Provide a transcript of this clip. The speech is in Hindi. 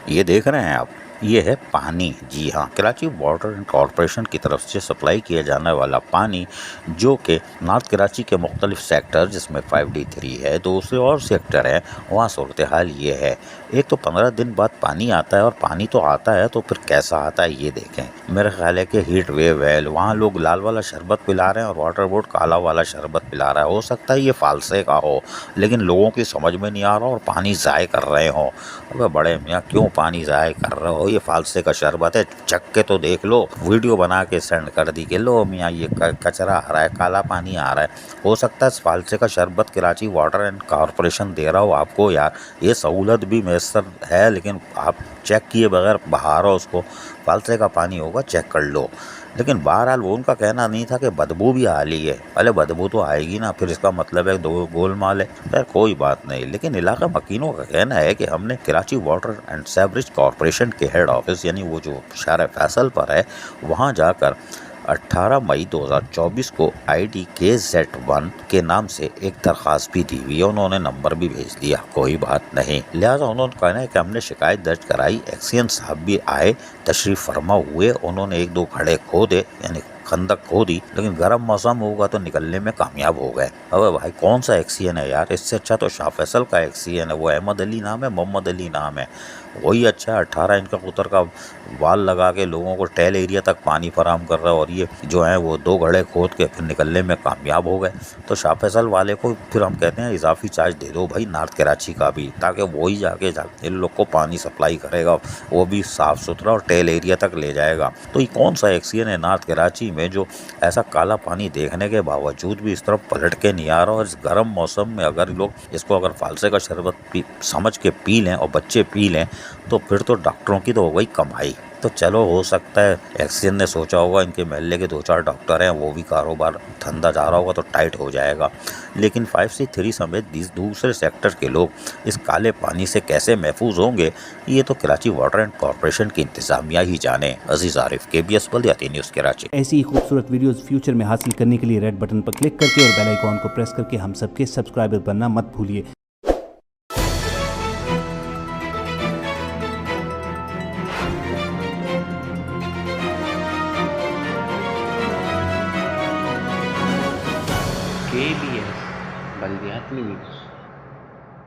ये देख रहे हैं आप, ये है पानी। जी हाँ, कराची वाटर एंड कॉरपोरेशन की तरफ से सप्लाई किया जाने वाला पानी, जो कि नॉर्थ कराची के मुख्तलिफ सेक्टर जिसमें 5D3 है, दूसरे और सेक्टर हैं, वहाँ सूरत हाल ये है। एक तो 15 दिन बाद पानी आता है, और पानी तो आता है तो फिर कैसा आता है ये देखें। मेरा ख्याल है कि हीट वेव है, वहाँ लोग लाल वाला शरबत पिला रहे हैं और वाटर बोर्ड काला वाला शरबत पिला रहा है। हो सकता है ये फालसे का हो, लेकिन लोगों की समझ में नहीं आ रहा और पानी ज़ाय कर रहे हो। अबे बड़े मियाँ, क्यों पानी ज़ाय कर रहे हो? ये फालसे का शरबत है, चख के तो देख लो। वीडियो बना के सेंड कर दी कि लो मियाँ, ये कचरा आ रहा है, काला पानी आ रहा है। हो सकता है इस फालसे का शरबत कराची वाटर एंड कॉरपोरेशन दे रहा हो आपको। यार ये सहूलत भी मैसर है, लेकिन आप चेक किए बगैर बहा रहे हो उसको। फालसे का पानी होगा, चेक कर लो। लेकिन बहरहाल वो उनका कहना नहीं था कि बदबू भी आ रही है। अरे बदबू तो आएगी ना, फिर इसका मतलब है दो गोलमाल है। खैर कोई बात नहीं, लेकिन इलाका मकीनों का कहना है कि हमने Karachi water and sewerage corporation के हेड ऑफिस, यानी वो जो शहर फैसल पर है, वहाँ जाकर 18 मई 2024 को ID KZ1 के नाम से एक दरख्वास्त भी दी हुई है। उन्होंने नंबर भी भेज दिया, कोई बात नहीं। लिहाजा उन्होंने कहना है कि हमने शिकायत दर्ज कराई। एक्सीएन साहब भी आए, तशरीफ फरमा हुए, उन्होंने एक दो खड़े खोदे, यानी खंदक खोदी, लेकिन गर्म मौसम होगा तो निकलने में कामयाब हो गए। अबे भाई कौन सा एक्सीएन है यार? इससे अच्छा तो शाह फैसल का एक्सीएन है। वो अहमद अली नाम है, मोहम्मद अली नाम है, वही अच्छा है। 18 इंच का पुतर का वाल लगा के लोगों को टेल एरिया तक पानी फराहम कर रहा है, और ये जो है वो दो घड़े खोद के फिर निकलने में कामयाब हो गए। तो शाह फैसल वाले को फिर हम कहते हैं इजाफी चार्ज दे दो भाई, नॉर्थ कराची का भी, ताकि वही जाके इन लोग को पानी सप्लाई करेगा, वो भी साफ़ सुथरा और टेल एरिया तक ले जाएगा। तो ये कौन सा एक्सीएन है नॉर्थ कराची में जो ऐसा काला पानी देखने के बावजूद भी इस तरफ पलट के नहीं आ रहा? और इस गर्म मौसम में अगर लोग इसको अगर फालसे का शरबत समझ के पी लें और बच्चे पी लें, तो फिर तो डॉक्टरों की तो हो गई कमाई। तो चलो, हो सकता है एक्सीएन ने सोचा होगा इनके महल्ले के 2-4 डॉक्टर हैं, वो भी कारोबार धंधा जा रहा होगा तो टाइट हो जाएगा। लेकिन 5C3 समेत दूसरे सेक्टर के लोग इस काले पानी से कैसे महफूज होंगे, ये तो कराची वाटर एंड कॉरपोरेशन की इंतजामिया ही जाने। अजीज आरिफ, KBS बल्दियाती न्यूज़ कराची। ऐसी ही खूबसूरत वीडियोस फ्यूचर में हासिल करने के लिए रेड बटन पर क्लिक करके और बेल आइकॉन को प्रेस करके हम सबके सब्सक्राइबर बनना मत भूलिए। KBS बल्दियाती न्यूज़।